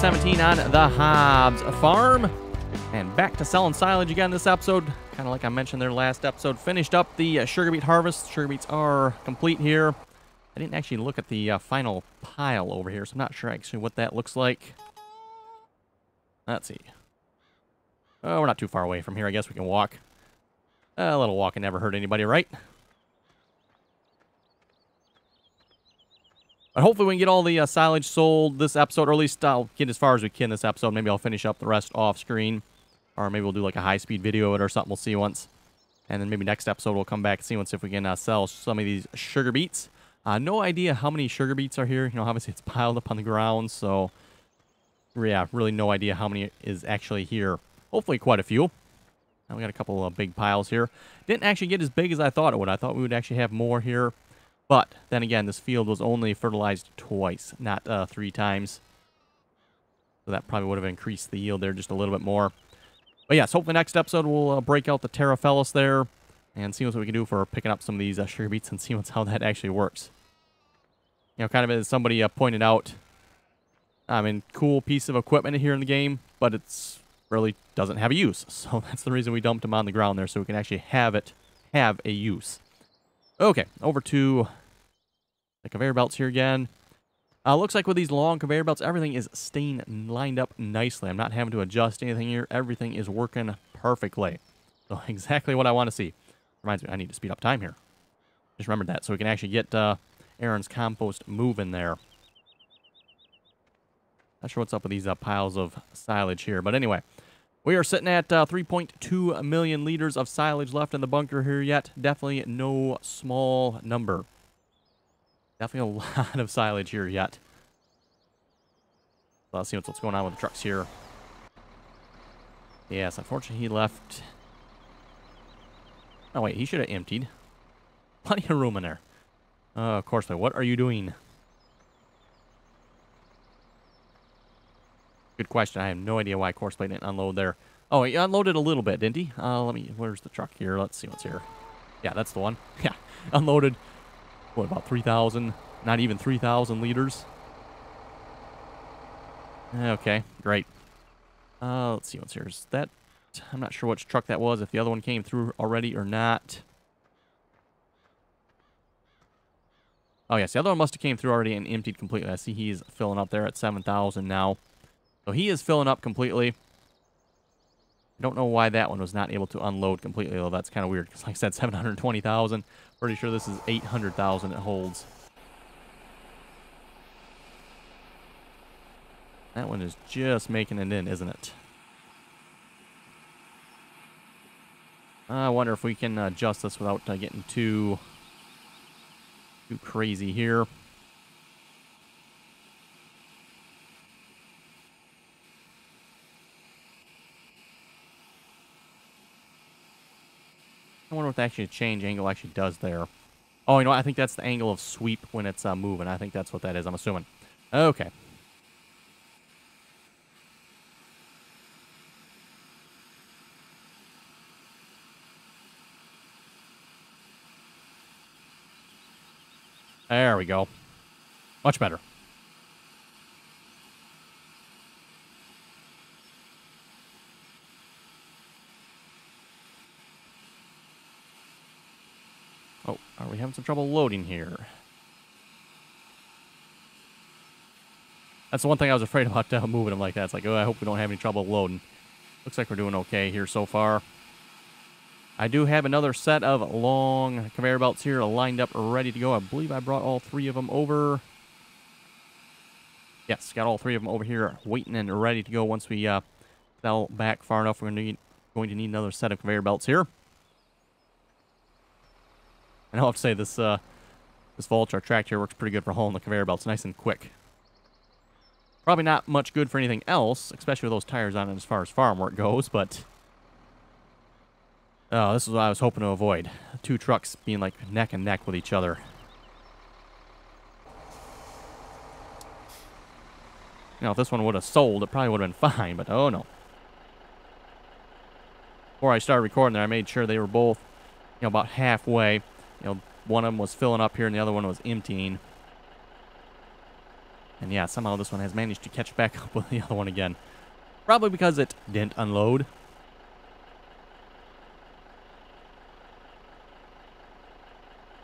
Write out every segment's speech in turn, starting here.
E17 on the Hobbs Farm. And back to selling silage again this episode. Kind of like I mentioned there last episode. Finished up the sugar beet harvest. Sugar beets are complete here. I didn't actually look at the final pile over here, so I'm not sure actually what that looks like. Let's see. Oh, we're not too far away from here. I guess we can walk. A little walking never hurt anybody, right? But hopefully we can get all the silage sold this episode, or at least I'll get as far as we can this episode. Maybe I'll finish up the rest off screen. Or maybe we'll do like a high-speed video of it or something. We'll see once. And then maybe next episode we'll come back and see once if we can sell some of these sugar beets. No idea how many sugar beets are here. You know, obviously it's piled up on the ground, so yeah, really no idea how many is actually here. Hopefully quite a few. Now we got a couple of big piles here. Didn't actually get as big as I thought it would. I thought we would actually have more here. But then again, this field was only fertilized twice, not 3 times. So that probably would have increased the yield there just a little bit more. But yes, hopefully next episode we'll break out the Terrafellis there and see what we can do for picking up some of these sugar beets and see how that actually works. You know, kind of as somebody pointed out, I mean, cool piece of equipment here in the game, but it's really doesn't have a use. So that's the reason we dumped them on the ground there, so we can actually have a use. Okay, over to the conveyor belts here again. Looks like with these long conveyor belts, everything is staying lined up nicely. I'm not having to adjust anything here. Everything is working perfectly. So exactly what I want to see. Reminds me, I need to speed up time here. Just remembered that, so we can actually get Aaron's compost moving there. Not sure what's up with these piles of silage here, but anyway. We are sitting at 3.2 million liters of silage left in the bunker here yet. Definitely no small number. Definitely a lot of silage here yet. So let's see what's going on with the trucks here. Yes, unfortunately he left. Oh wait, he should have emptied. Plenty of room in there. Of course, what are you doing? Good question. I have no idea why Courseplay didn't unload there. Oh, he unloaded a little bit, didn't he? Where's the truck here? Let's see what's here. Yeah, that's the one. Yeah, unloaded, what, about 3,000? Not even 3,000 liters. Okay, great. Let's see what's here. Is that, I'm not sure which truck that was, if the other one came through already or not. Oh, yes, the other one must have came through already and emptied completely. I see he's filling up there at 7,000 now. So he is filling up completely. I don't know why that one was not able to unload completely, though. That's kind of weird, because like I said, 720,000. Pretty sure this is 800,000 it holds. That one is just making it in, isn't it? I wonder if we can adjust this without getting too crazy here. I wonder what actually change angle actually does there. Oh, you know what? I think that's the angle of sweep when it's moving. I think that's what that is, I'm assuming. Okay. There we go. Much better. Oh, are we having some trouble loading here? That's the one thing I was afraid about moving them like that. It's like, oh, I hope we don't have any trouble loading. Looks like we're doing okay here so far. I do have another set of long conveyor belts here lined up, ready to go. I believe I brought all 3 of them over. Yes, got all 3 of them over here waiting and ready to go once we sell back far enough. We're going to need another set of conveyor belts here. And I'll have to say this Vulture tractor here works pretty good for hauling the conveyor belts nice and quick. Probably not much good for anything else, especially with those tires on it as far as farm work goes, but oh, this is what I was hoping to avoid. 2 trucks being like neck and neck with each other. You know, if this one would have sold, it probably would have been fine, but oh no. Before I started recording there, I made sure they were both, you know, about halfway. You know, one of them was filling up here and the other one was emptying. And yeah, somehow this one has managed to catch back up with the other one again. Probably because it didn't unload.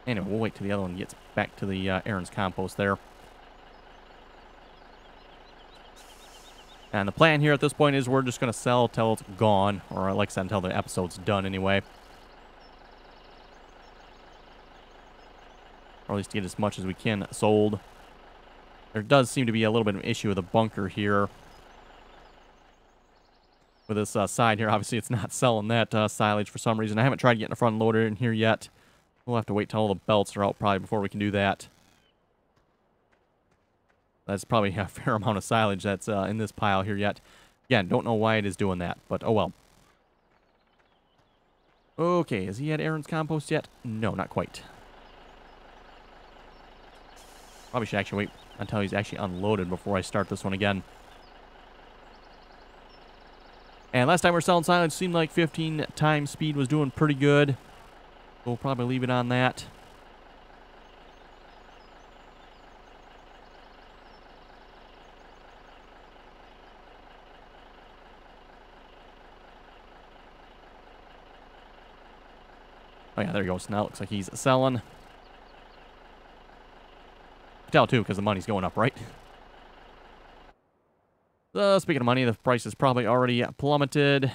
Anyway, we'll wait till the other one gets back to the Aaron's compost there. And the plan here at this point is we're just going to sell till it's gone. Or like I said, until the episode's done anyway. Or at least get as much as we can sold. There does seem to be a little bit of an issue with the bunker here. With this side here, obviously it's not selling that silage for some reason. I haven't tried getting a front loader in here yet. We'll have to wait till all the belts are out probably before we can do that. That's probably a fair amount of silage that's in this pile here yet. Again, don't know why it is doing that, but oh well. Okay, has he had Aaron's compost yet? No, not quite. Probably should actually wait until he's actually unloaded before I start this one again. And last time we were selling silage, seemed like 15 times speed was doing pretty good. We'll probably leave it on that. Oh yeah, there he goes. Now it looks like he's selling. Tell too, because the money's going up, right? Speaking of money, the price is probably already plummeted.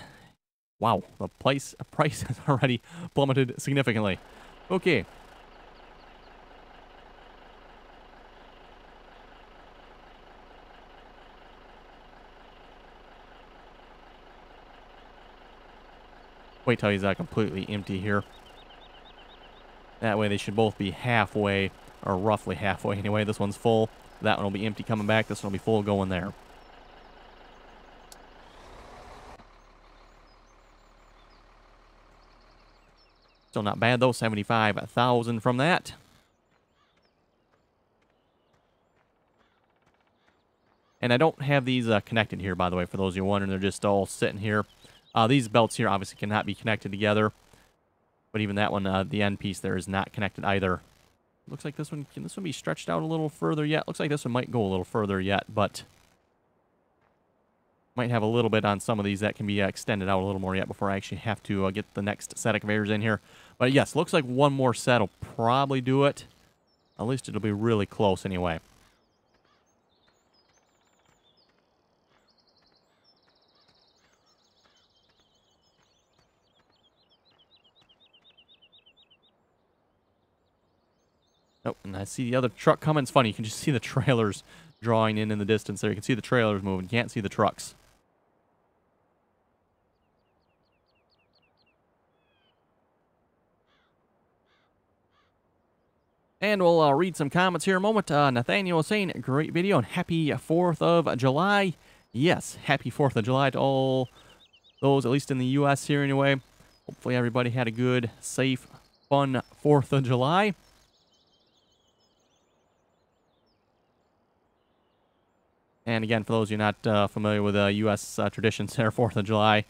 Wow, the price has already plummeted significantly. Okay. Wait till he's completely empty here. That way they should both be halfway, or roughly halfway anyway. This one's full. That one will be empty coming back. This one will be full going there. Still not bad though, 75,000 from that. And I don't have these connected here, by the way, for those of you wondering. They're just all sitting here. These belts here obviously cannot be connected together. But even that one, the end piece there is not connected either. Looks like this one, can this one be stretched out a little further yet? Looks like this one might go a little further yet, but might have a little bit on some of these that can be extended out a little more yet before I actually have to get the next set of conveyors in here. But yes, looks like one more set will probably do it. At least it'll be really close anyway. Oh, and I see the other truck coming. It's funny, you can just see the trailers drawing in the distance there. You can see the trailers moving. You can't see the trucks. And we'll read some comments here in a moment. Nathaniel was saying, great video and happy 4th of July. Yes, happy 4th of July to all those, at least in the U.S. here anyway. Hopefully everybody had a good, safe, fun 4th of July. And again, for those of you not familiar with U.S. Traditions there, 4th of July,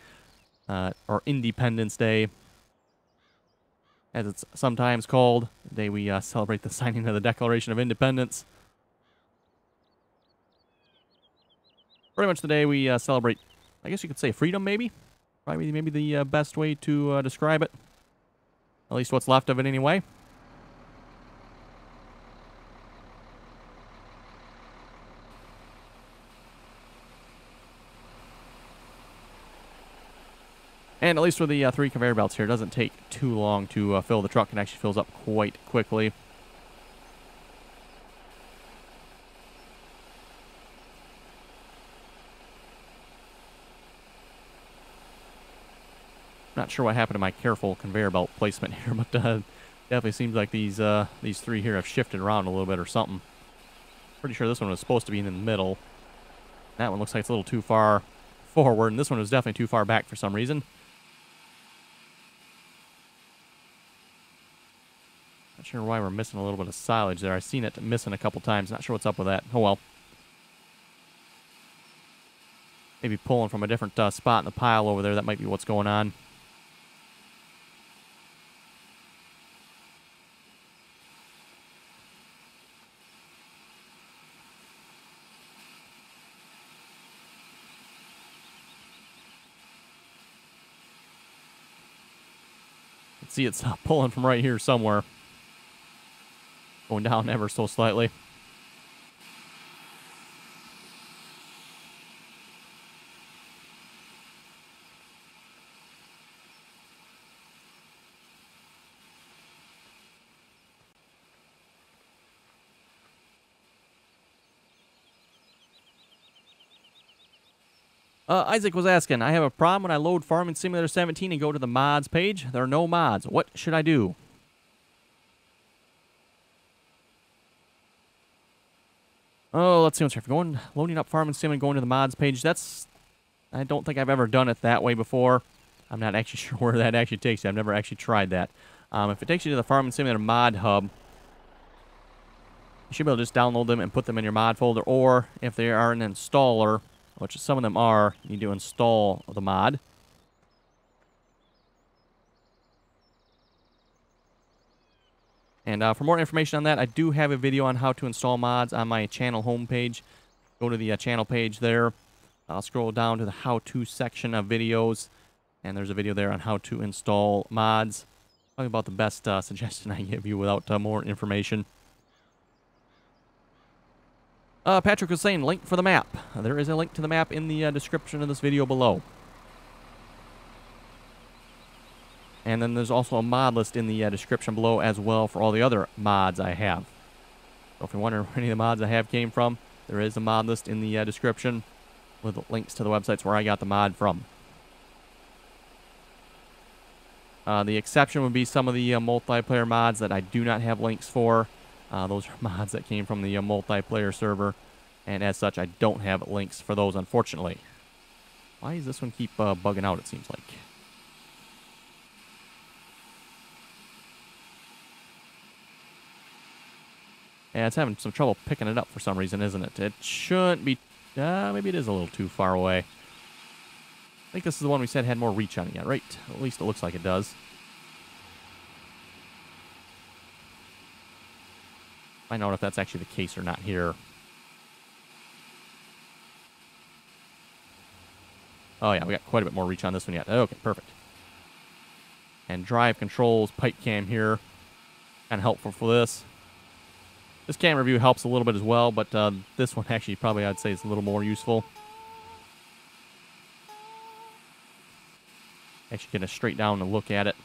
or Independence Day, as it's sometimes called, the day we celebrate the signing of the Declaration of Independence. Pretty much the day we celebrate, I guess you could say freedom, maybe? Probably maybe the best way to describe it. At least what's left of it anyway. And at least with the 3 conveyor belts here, it doesn't take too long to fill the truck. It actually fills up quite quickly. Not sure what happened to my careful conveyor belt placement here, but definitely seems like these 3 here have shifted around a little bit or something. Pretty sure this one was supposed to be in the middle. That one looks like it's a little too far forward, and this one was definitely too far back for some reason. Not sure why we're missing a little bit of silage there. I've seen it missing a couple times. Not sure what's up with that. Oh well. Maybe pulling from a different spot in the pile over there. That might be what's going on. can see it's pulling from right here somewhere. Going down ever so slightly. Isaac was asking, I have a problem when I load Farming Simulator 17 and go to the mods page. There are no mods. What should I do? Oh, let's see what's here. If you're loading up Farming Sim and going to the mods page, I don't think I've ever done it that way before. I'm not actually sure where that actually takes you. I've never actually tried that. If it takes you to the Farming Simulator mod hub, you should be able to just download them and put them in your mod folder, or if they are an installer, which some of them are, you need to install the mod. And for more information on that, I do have a video on how to install mods on my channel homepage. Go to the channel page there. I'll scroll down to the how-to section of videos, and there's a video there on how to install mods. Probably about the best suggestion I give you without more information. Patrick was saying, link for the map. There is a link to the map in the description of this video below. And then there's also a mod list in the description below as well for all the other mods I have. So if you're wondering where any of the mods I have came from, there is a mod list in the description with links to the websites where I got the mod from. The exception would be some of the multiplayer mods that I do not have links for. Those are mods that came from the multiplayer server, and as such, I don't have links for those, unfortunately. Why does this one keep bugging out, it seems like? Yeah, it's having some trouble picking it up for some reason, isn't it? It shouldn't be... maybe it is a little too far away. I think this is the one we said had more reach on it yet, right? At least it looks like it does. Find out if that's actually the case or not here. Oh yeah, we got quite a bit more reach on this one yet. Okay, perfect. And drive controls, pipe cam here. Kind of helpful for this. This camera view helps a little bit as well, but this one actually probably I'd say is a little more useful. Actually get a straight down and look at it.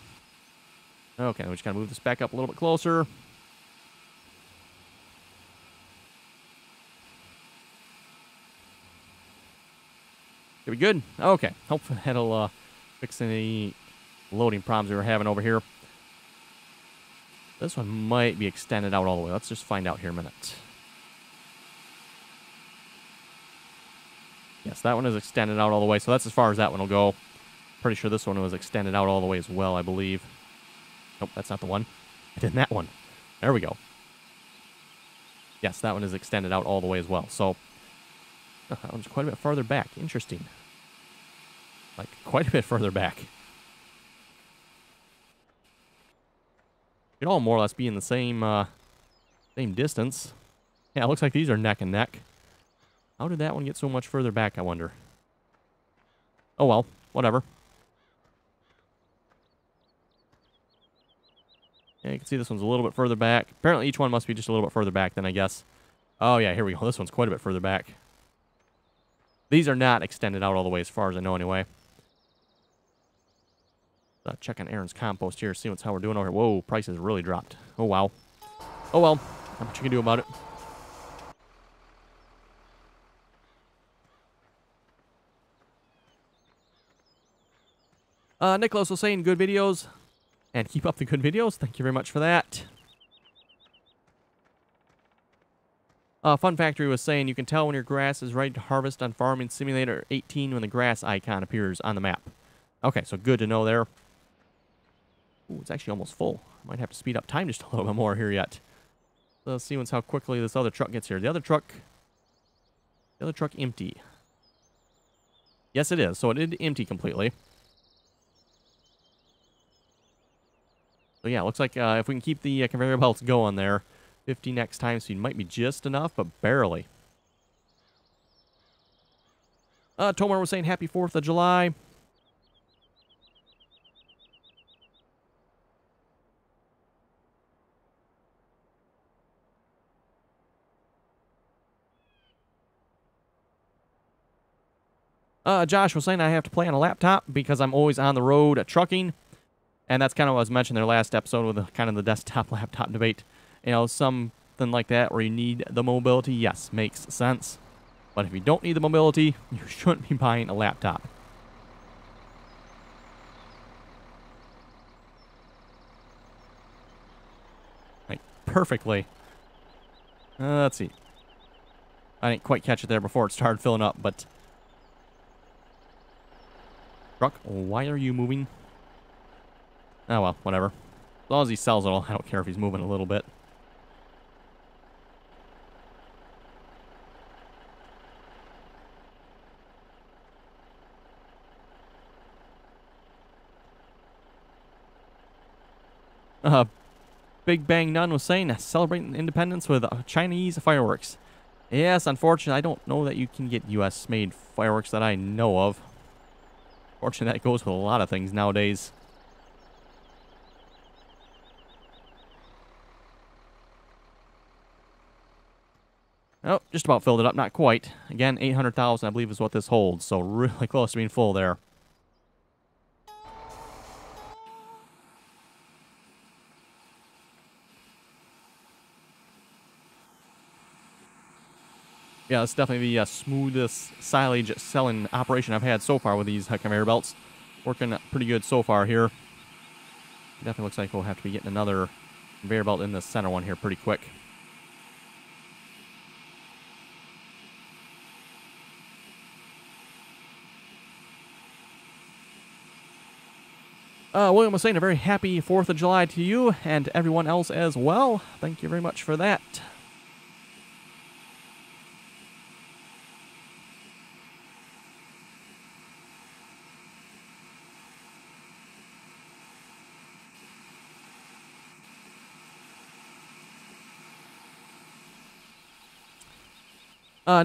Okay, we just gotta move this back up a little bit closer. Should be good. Okay, hopefully that'll fix any loading problems we were having over here. This one might be extended out all the way. Let's just find out here in a minute. Yes, that one is extended out all the way, so that's as far as that one will go. Pretty sure this one was extended out all the way as well, I believe. Nope, that's not the one. I did that one. There we go. Yes, that one is extended out all the way as well. So, that one's quite a bit farther back. Interesting. Like, quite a bit further back. Could all more or less be in the same distance. Yeah, it looks like these are neck and neck. How did that one get so much further back, I wonder? Oh well, whatever. Yeah, you can see this one's a little bit further back. Apparently each one must be just a little bit further back then, I guess. Oh yeah, here we go. This one's quite a bit further back. These are not extended out all the way as far as I know anyway. Checking Aaron's compost here, see how we're doing over here. Whoa, prices really dropped. Oh, wow. Oh, well. Not much you can do about it. Nicholas was saying good videos. And keep up the good videos. Thank you very much for that. Fun Factory was saying you can tell when your grass is ready to harvest on Farming Simulator 18 when the grass icon appears on the map. Okay, so good to know there. Ooh, it's actually almost full. Might have to speed up time just a little bit more here yet. So let's see how quickly this other truck gets here. The other truck empty. Yes, it is. So it did empty completely. So yeah, looks like if we can keep the conveyor belts going there, 50 next time speed might be just enough, but barely. Tomar was saying happy 4th of July. Josh was saying I have to play on a laptop because I'm always on the road trucking. And that's kind of what was mentioned in their last episode with kind of the desktop laptop debate. You know, something like that where you need the mobility, yes, makes sense. But if you don't need the mobility, you shouldn't be buying a laptop. Like, perfectly. Let's see. I didn't quite catch it there before it started filling up, but... Truck, why are you moving? Oh well, whatever. As long as he sells it all, I don't care if he's moving a little bit. Big Bang Nun was saying, celebrating independence with Chinese fireworks. Yes, unfortunately, I don't know that you can get U.S.-made fireworks that I know of. Fortunately, that goes with a lot of things nowadays. Oh, just about filled it up. Not quite. Again, 800,000, I believe, is what this holds. So really close to being full there. Yeah, it's definitely the smoothest silage selling operation I've had so far with these conveyor belts. Working pretty good so far here. Definitely looks like we'll have to be getting another conveyor belt in the center one here pretty quick. William was saying a very happy 4th of July to you and everyone else as well. Thank you very much for that.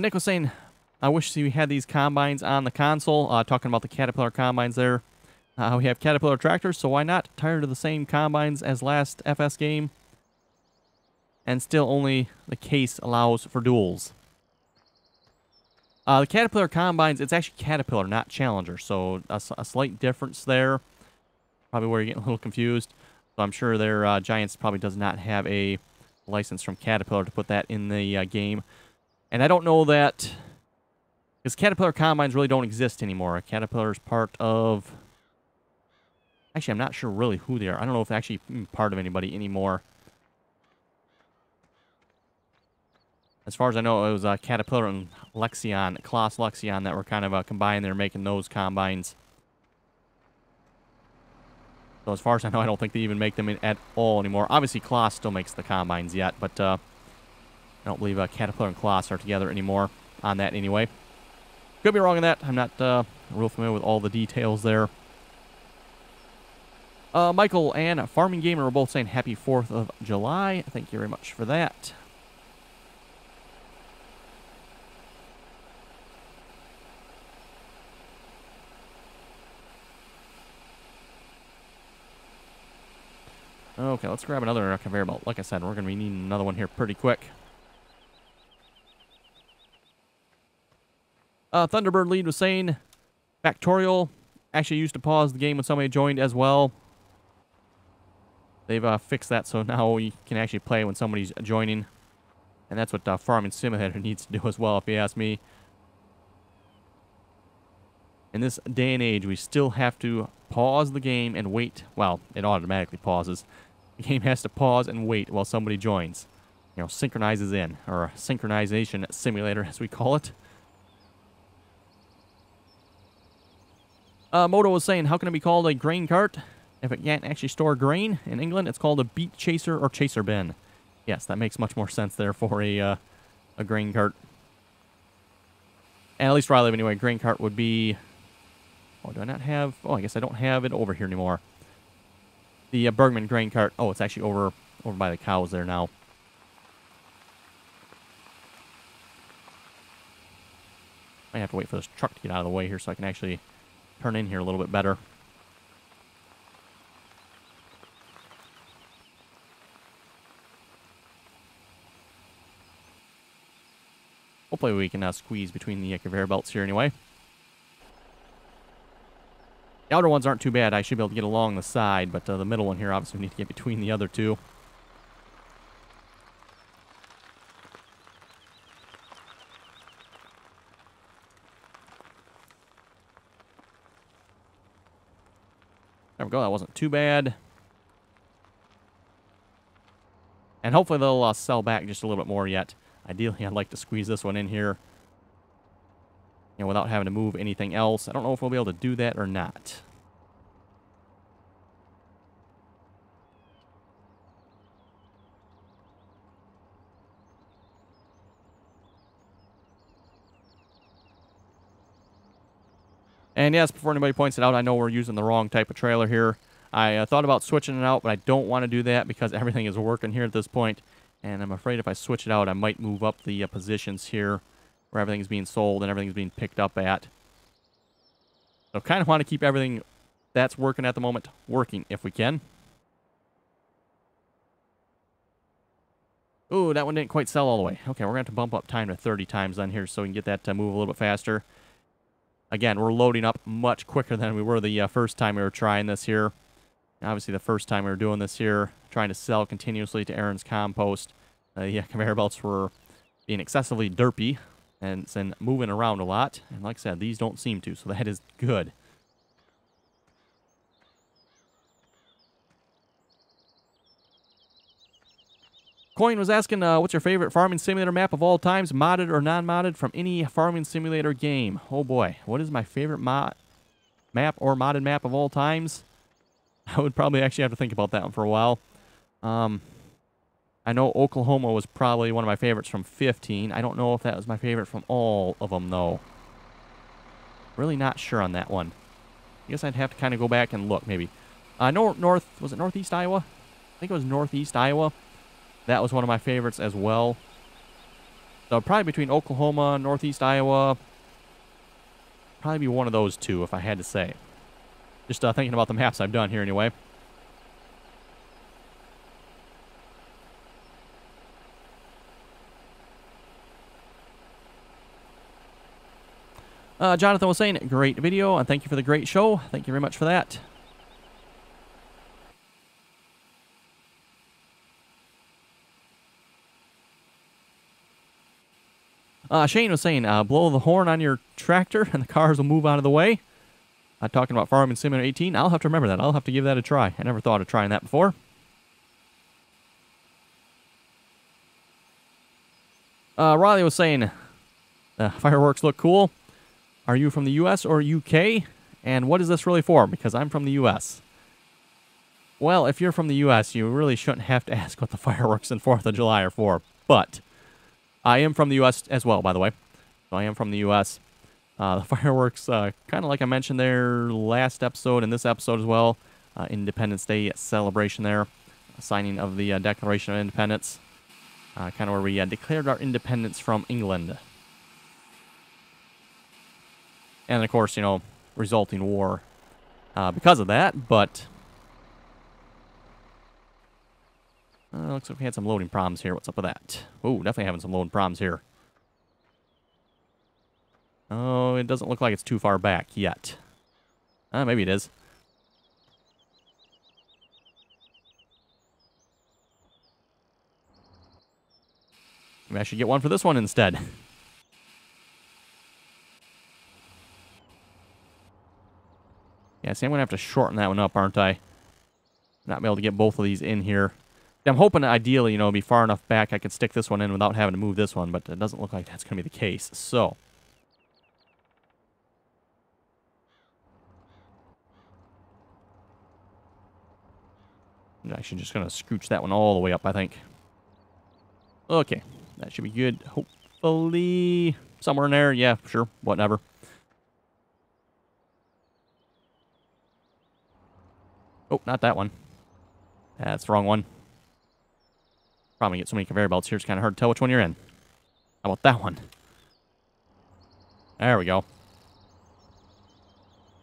Nick was saying, I wish we had these combines on the console. Talking about the Caterpillar combines there. We have Caterpillar tractors, so why not? Tired of the same combines as last FS game. And still only the case allows for duels. The Caterpillar combines, it's actually Caterpillar, not Challenger. So a slight difference there. Probably where you're getting a little confused. So I'm sure their Giants probably does not have a license from Caterpillar to put that in the game. And I don't know that... Because Caterpillar combines really don't exist anymore. Caterpillar is part of... Actually, I'm not sure really who they are. I don't know if they're actually part of anybody anymore. As far as I know, it was Caterpillar and Lexion, Claas Lexion, that were kind of combined. They're making those combines. So as far as I know, I don't think they even make them at all anymore. Obviously, Claas still makes the combines yet, but I don't believe Caterpillar and Claas are together anymore on that anyway. Could be wrong on that. I'm not real familiar with all the details there. Michael and Farming Gamer were both saying happy 4th of July. Thank you very much for that. Okay, let's grab another conveyor belt. Like I said, we're going to be needing another one here pretty quick. Thunderbird Lead was saying Factorial actually used to pause the game when somebody joined as well. They've fixed that, so now you can actually play when somebody's joining. And that's what Farming Simulator needs to do as well, if you ask me. In this day and age, we still have to pause the game and wait. Well, it automatically pauses. The game has to pause and wait while somebody joins. You know, synchronizes in, or a synchronization simulator, as we call it. Moto was saying, how can it be called a grain cart if it can't actually store grain? In England, it's called a beet chaser or chaser bin. Yes, that makes much more sense there for a grain cart. And at least where I live anyway, grain cart would be... Oh, do I not have... Oh, I guess I don't have it over here anymore. The Bergman grain cart. Oh, it's actually over by the cows there now. I have to wait for this truck to get out of the way here so I can actually turn in here a little bit better. Hopefully we can squeeze between the conveyor belts here anyway. The outer ones aren't too bad. I should be able to get along the side, but the middle one here, obviously, we need to get between the other two. There we go. That wasn't too bad. And hopefully they'll sell back just a little bit more yet. Ideally, I'd like to squeeze this one in here, you know, without having to move anything else. I don't know if we'll be able to do that or not. And yes, before anybody points it out, I know we're using the wrong type of trailer here. I thought about switching it out, but I don't want to do that because everything is working here at this point. And I'm afraid if I switch it out, I might move up the positions here where everything's being sold and everything's being picked up at. So kind of want to keep everything that's working at the moment working if we can. Ooh, that one didn't quite sell all the way. Okay, we're going to have to bump up time to 30 times on here so we can get that to move a little bit faster. Again, we're loading up much quicker than we were the first time we were trying this here. Obviously, the first time we were doing this here, trying to sell continuously to Aaron's compost, the conveyor belts were being excessively derpy and moving around a lot. And like I said, these don't seem to, so that is good. Coin was asking, what's your favorite farming simulator map of all times, modded or non-modded, from any farming simulator game? Oh boy, what is my favorite map or modded map of all times? I would probably actually have to think about that one for a while. I know Oklahoma was probably one of my favorites from 15. I don't know if that was my favorite from all of them, though. Really not sure on that one. I guess I'd have to kind of go back and look, maybe. Was it Northeast Iowa? I think it was Northeast Iowa. That was one of my favorites as well. So probably between Oklahoma and Northeast Iowa, probably be one of those two if I had to say. Just thinking about the maps I've done here anyway. Jonathan was saying, great video, and thank you for the great show. Thank you very much for that. Shane was saying, blow the horn on your tractor and the cars will move out of the way. Talking about Farming Simulator 18. I'll have to remember that. I'll have to give that a try. I never thought of trying that before. Riley was saying, fireworks look cool. Are you from the U.S. or UK? And what is this really for? Because I'm from the U.S. Well, if you're from the U.S., you really shouldn't have to ask what the fireworks in 4th of July are for. But I am from the U.S. as well, by the way. So I am from the U.S. The fireworks, kind of like I mentioned there last episode and this episode as well, Independence Day celebration there, signing of the Declaration of Independence, kind of where we declared our independence from England. And, of course, you know, resulting war because of that, but looks like we had some loading problems here. What's up with that? Oh, definitely having some loading problems here. Oh, it doesn't look like it's too far back yet. Maybe it is. Maybe I should get one for this one instead. Yeah, see, I'm going to have to shorten that one up, aren't I? Not be able to get both of these in here. I'm hoping ideally, you know, be far enough back I can stick this one in without having to move this one, but it doesn't look like that's going to be the case. So I'm actually just going to scooch that one all the way up, I think. Okay, that should be good. Hopefully somewhere in there. Yeah, sure, whatever. Oh, not that one. That's the wrong one. Probably get so many conveyor belts here, it's kind of hard to tell which one you're in. How about that one? There we go.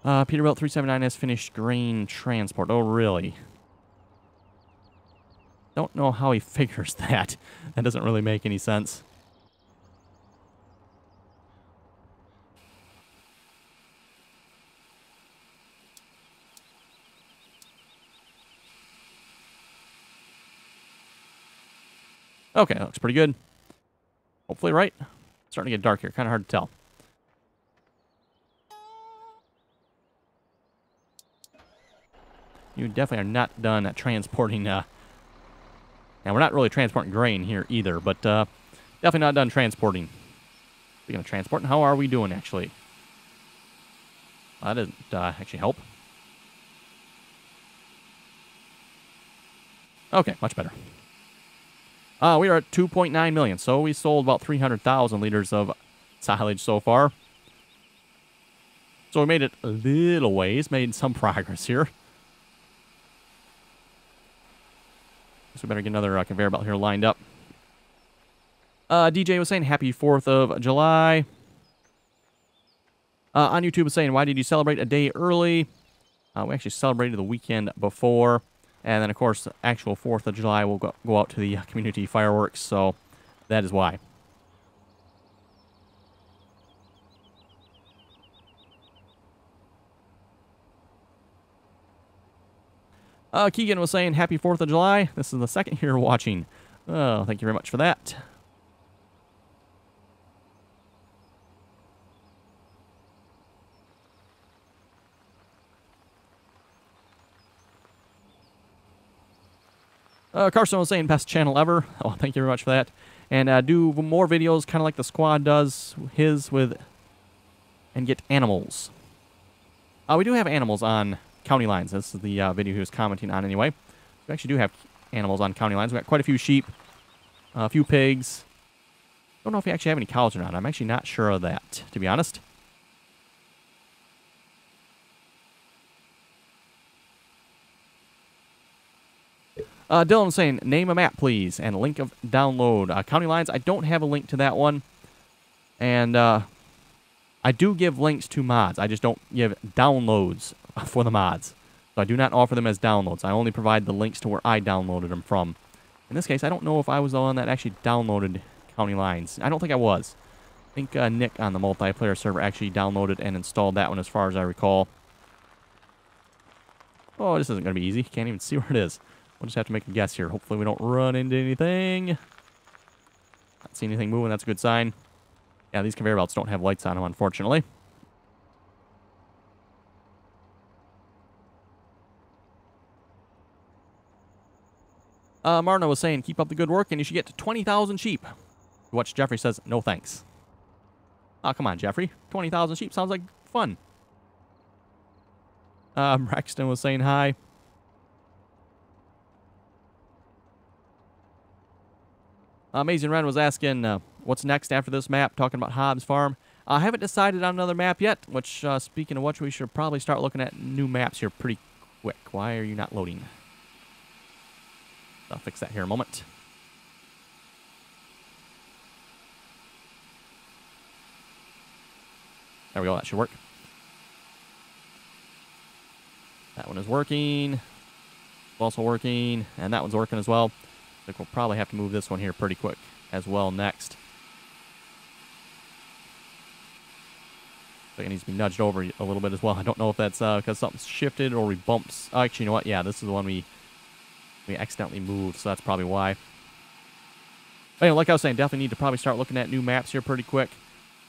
Peterbilt 379 has finished grain transport. Oh, really? Don't know how he figures that. That doesn't really make any sense. Okay, that looks pretty good. Hopefully right. Starting to get dark here. Kind of hard to tell. You definitely are not done at transporting... and we're not really transporting grain here either, but definitely not done transporting. Speaking of transporting, how are we doing, actually? That doesn't actually help. Okay, much better. We are at 2.9 million, so we sold about 300,000 liters of silage so far. So we made it a little ways, made some progress here. So we better get another conveyor belt here lined up. DJ was saying, happy 4th of July. On YouTube was saying, why did you celebrate a day early? We actually celebrated the weekend before. And then, of course, the actual 4th of July will go out to the community fireworks. So that is why. Keegan was saying, happy 4th of July. This is the second year watching. Oh, thank you very much for that. Carson was saying, best channel ever. Oh, thank you very much for that. And do more videos, kind of like the squad does his with, and get animals. We do have animals on county lines. This is the video he was commenting on anyway. We actually do have animals on county lines. We got quite a few sheep, a few pigs. Don't know if we actually have any cows or not. I'm actually not sure of that, to be honest. Dylan was saying, name a map, please, and a link of download. County lines, I don't have a link to that one. And I do give links to mods. I just don't give downloads for the mods. So I do not offer them as downloads. I only provide the links to where I downloaded them from. In this case, I don't know if I was the one that actually downloaded county lines. I don't think I was. I think Nick on the multiplayer server actually downloaded and installed that one as far as I recall. Oh, this isn't going to be easy. Can't even see where it is. We'll just have to make a guess here. Hopefully we don't run into anything. Not see anything moving. That's a good sign. Yeah, these conveyor belts don't have lights on them, unfortunately. Marna was saying, keep up the good work, and you should get to 20,000 sheep. To which Jeffrey says, no thanks. Oh, come on, Jeffrey. 20,000 sheep sounds like fun. Braxton was saying hi. Amazing Ren was asking, what's next after this map, talking about Hobbs Farm. I haven't decided on another map yet, which, speaking of which, we should probably start looking at new maps here pretty quick. Why are you not loading? I'll fix that here in a moment. There we go, that should work. That one is working. Also working, and that one's working as well. I think we'll probably have to move this one here pretty quick as well next. I think it needs to be nudged over a little bit as well. I don't know if that's because something's shifted or we bumped. Oh, actually, you know what? Yeah, this is the one we accidentally moved, so that's probably why. But anyway, like I was saying, definitely need to probably start looking at new maps here pretty quick.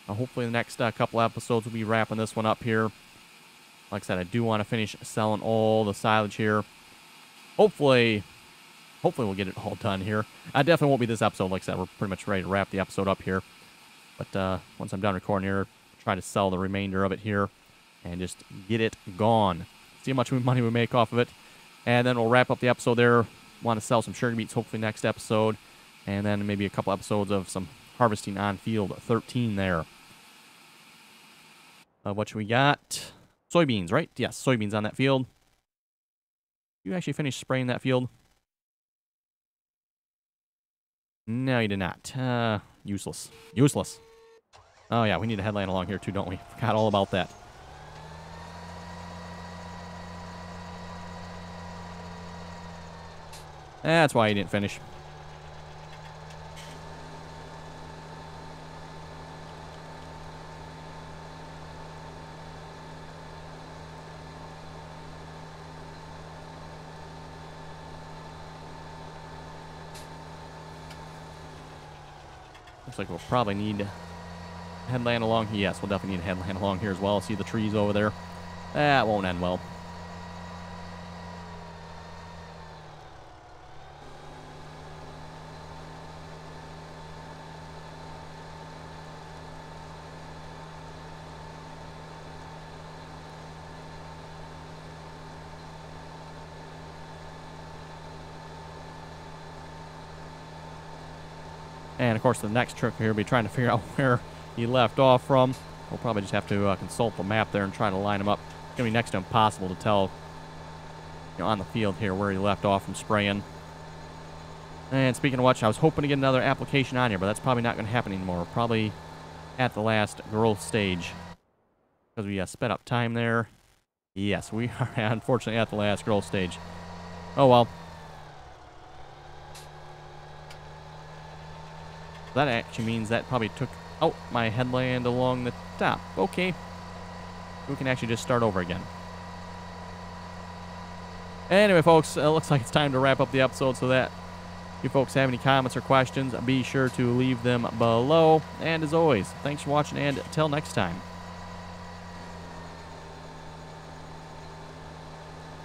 Hopefully the next couple episodes we'll be wrapping this one up here. Like I said, I do want to finish selling all the silage here. Hopefully we'll get it all done here. I definitely won't be this episode. Like I said, we're pretty much ready to wrap the episode up here. But once I'm done recording here, try to sell the remainder of it here and just get it gone. See how much money we make off of it. And then we'll wrap up the episode there. Want to sell some sugar beets hopefully next episode. And then maybe a couple episodes of some harvesting on field 13 there. What should we got? Soybeans, right? Yes, soybeans on that field. You actually finished spraying that field? No, you did not. Useless. Useless. Oh, yeah, we need a headland along here, too, don't we? Forgot all about that. That's why you didn't finish. Looks like we'll probably need headland along here. Yes, we'll definitely need a headland along here as well. See the trees over there? That won't end well. And, of course, the next trick here will be trying to figure out where he left off from. We'll probably just have to consult the map there and try to line him up. It's going to be next to impossible to tell, on the field here where he left off from spraying. And speaking of which, I was hoping to get another application on here, but that's probably not going to happen anymore. We're probably at the last growth stage. Because we sped up time there. Yes, we are unfortunately at the last growth stage. Oh, well. That actually means that probably took out my headland along the top. Okay. We can actually just start over again. Anyway, folks, it looks like it's time to wrap up the episode, so that if you folks have any comments or questions, be sure to leave them below. And as always, thanks for watching, and until next time.